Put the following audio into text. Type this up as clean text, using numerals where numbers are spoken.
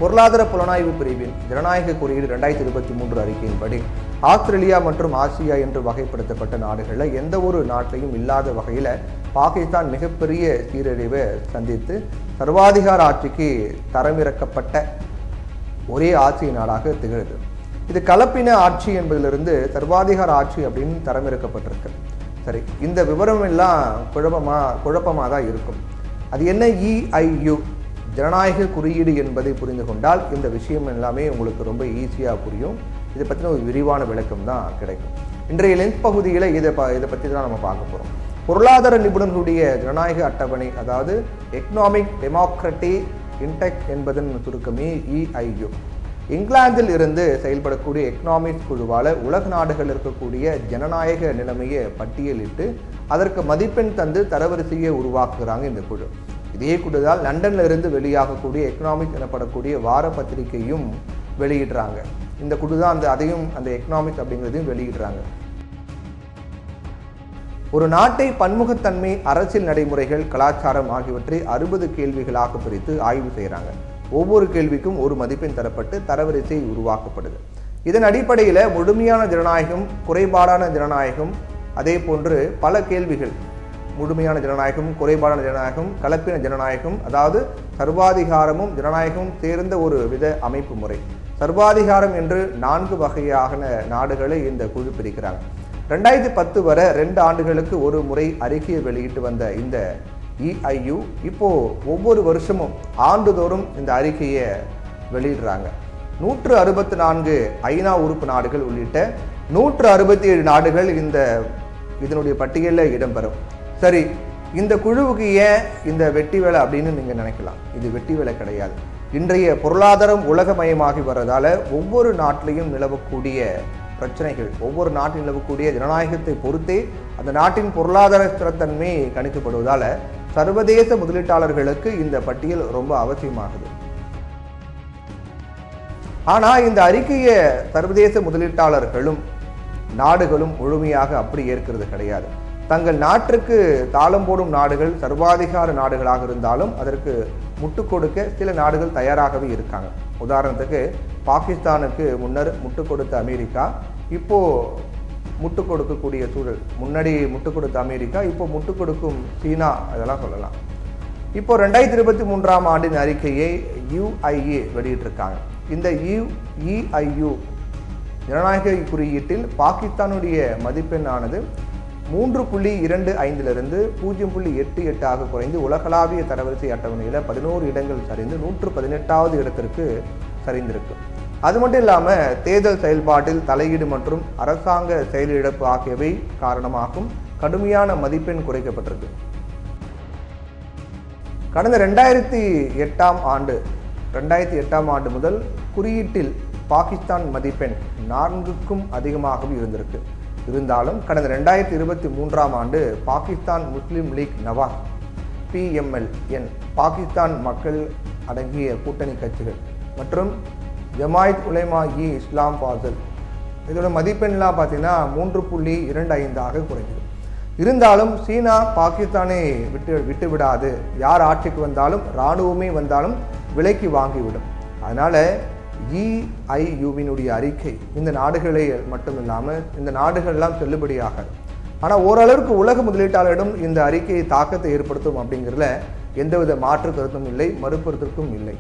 பொருளாதார புலனாய்வு பிரிவின் ஜனநாயக குறியீடு 2023 அறிக்கையின்படி ஆஸ்திரேலியா மற்றும் ஆசியா என்று வகைப்படுத்தப்பட்ட நாடுகளில் எந்த ஒரு நாட்டிலையும் இல்லாத வகையில் பாகிஸ்தான் மிகப்பெரிய சீரழிவை சந்தித்து சர்வாதிகார ஆட்சிக்கு தரமிறக்கப்பட்ட ஒரே ஆட்சி நாடாக திகழுது. இது கலப்பின ஆட்சி என்பதிலிருந்து சர்வாதிகார ஆட்சி அப்படின்னு தரமிறக்கப்பட்டிருக்கு. சரி, இந்த விவரம் எல்லாம் குழப்பமாக தான் இருக்கும். அது என்ன EIU ஜனநாயக குறியீடு என்பதை புரிந்து கொண்டால் இந்த விஷயம் எல்லாமே உங்களுக்கு ரொம்ப ஈஸியாக புரியும். இதை பற்றின ஒரு விரிவான விளக்கம் தான் கிடைக்கும். இன்றைய லென்த் பகுதியில் இதை பற்றி தான் நம்ம பார்க்க போகிறோம். பொருளாதார நிபுணர்களுடைய ஜனநாயக அட்டவணை, அதாவது எக்கனாமிக் டெமோக்ரட்டிக் இன்டெக்ஸ் என்பதன் சுருக்கமே EIU. இங்கிலாந்தில் இருந்து செயல்படக்கூடிய எக்கனாமிக்ஸ் குழுவால் உலக நாடுகள் இருக்கக்கூடிய ஜனநாயக நிலைமையை பட்டியலிட்டு அதற்கு மதிப்பெண் தந்து தரவரிசையை உருவாக்குகிறாங்க இந்த குழு. இதே குழுதால் லண்டன்ல இருந்து வெளியாகக்கூடிய எக்கனாமிக்ஸ் எனப்படக்கூடிய வார பத்திரிகையும் வெளியிடுறாங்க. இந்த குழு தான் அந்த எக்கனாமிக்ஸ் அப்படிங்கிறதையும் வெளியிடுறாங்க. ஒரு நாட்டை பன்முகத்தன்மை, அரசியல் நடைமுறைகள், கலாச்சாரம் ஆகியவற்றை 60 கேள்விகளாக பிரித்து ஆய்வு செய்கிறாங்க. ஒவ்வொரு கேள்விக்கும் ஒரு மதிப்பெண் தரப்பட்டு தரவரிசை உருவாக்கப்படுது. இதன் அடிப்படையில் முழுமையான ஜனநாயகம், குறைபாடான ஜனநாயகம், அதே போன்று பல கேள்விகள், முழுமையான ஜனநாயகம், குறைபாடான ஜனநாயகம், கலப்பின ஜனநாயகம், அதாவது சர்வாதிகாரமும் ஜனநாயகமும் சேர்ந்த ஒரு வித அமைப்பு முறை. சர்வாதிகாரம் என்று 4 வகையான நாடுகளை இந்த குழு பிரிக்கிறாங்க. 2010 வரை 2 ஆண்டுகளுக்கு ஒரு முறை அறிக்கையை வெளியிட்டு வந்த இந்த EIU இப்போ ஒவ்வொரு வருஷமும் ஆண்டுதோறும் இந்த அறிக்கையை வெளியிடுறாங்க. 164 ஐநா உறுப்பு நாடுகள் உள்ளிட்ட 167 நாடுகள் இதனுடைய பட்டியலில் இடம்பெறும். சரி, இந்த குழுவுக்கு ஏன் இந்த வெட்டி வேலை அப்படின்னு நீங்கள் நினைக்கலாம். இது வெட்டி வேலை கிடையாது. இன்றைய பொருளாதாரம் உலகமயமாகி வர்றதால ஒவ்வொரு நாட்டிலையும் நிலவக்கூடிய பிரச்சனைகள், ஒவ்வொரு நாட்டில் நிலவக்கூடிய ஜனநாயகத்தை பொறுத்தே அந்த நாட்டின் பொருளாதார ஸ்திரத்தன்மை கணிக்கப்படுவதால் சர்வதேச முதலீட்டாளர்களுக்கு இந்த பட்டியல் ரொம்ப அவசியமாகுது. ஆனால் இந்த அறிக்கையை சர்வதேச முதலீட்டாளர்களும் நாடுகளும் முழுமையாக அப்படி ஏற்கிறது கிடையாது. தங்கள் நாட்டிற்கு தாளம் போடும் நாடுகள் சர்வாதிகார நாடுகளாக இருந்தாலும் அதற்கு முட்டுக் கொடுக்க சில நாடுகள் தயாராகவே இருக்காங்க. உதாரணத்துக்கு பாகிஸ்தானுக்கு முன்னர் முட்டுக் கொடுத்த அமெரிக்கா இப்போ முட்டுக் கொடுக்கக்கூடிய சூழல். முன்னாடி முட்டுக் கொடுத்த அமெரிக்கா இப்போ முட்டுக் கொடுக்கும் சீனா, அதெல்லாம் சொல்லலாம். இப்போ 2023 ஆண்டின் அறிக்கையை UIA வெளியிட்டிருக்காங்க. இந்த EIU ஜனநாயக குறியீட்டில் பாகிஸ்தானுடைய மதிப்பெண்ணானது 3.25 0.88 குறைந்து உலகளாவிய தரவரிசை அட்டவணையில் 11 இடங்கள் சரிந்து 118வது இடத்திற்கு சரிந்திருக்கு. அது மட்டும் இல்லாமல் தேர்தல் செயல்பாட்டில் தலையீடு மற்றும் அரசாங்க செயலிழப்பு ஆகியவை காரணமாகவும் கடுமையான மதிப்பெண் குறைக்கப்பட்டிருக்கு. கடந்த 2008 ஆண்டு முதல் குறியீட்டில் பாகிஸ்தான் மதிப்பெண் 4க்கும் அதிகமாகவும் இருந்திருக்கு. இருந்தாலும் கடந்த 2023 ஆண்டு பாகிஸ்தான் முஸ்லீம் லீக் நவாஸ் PMLN, பாகிஸ்தான் மக்கள் அடங்கிய கூட்டணி கட்சிகள் மற்றும் ஜமாயத் உலமா-இ இஸ்லாம் ஃபாசல் இதோட மதிப்பெண்லாம் பார்த்தீங்கன்னா 3.25 குறைஞ்சது. இருந்தாலும் சீனா பாகிஸ்தானை விட்டு விடாது. யார் ஆட்சிக்கு வந்தாலும் இராணுவமே வந்தாலும் விலைக்கு வாங்கிவிடும். அதனால EIUவினுடைய அறிக்கை இந்த நாடுகளை மட்டும் இல்லாமல் இந்த நாடுகள்லாம் செல்லுபடியாகாது. ஆனால் ஓரளவுக்கு உலக முதலீட்டாளரிடம் இந்த அறிக்கையை தாக்கத்தை ஏற்படுத்தும் அப்படிங்கிறதுல எந்தவித மாற்று கருத்தும் இல்லை, மறுப்பதற்கும் இல்லை.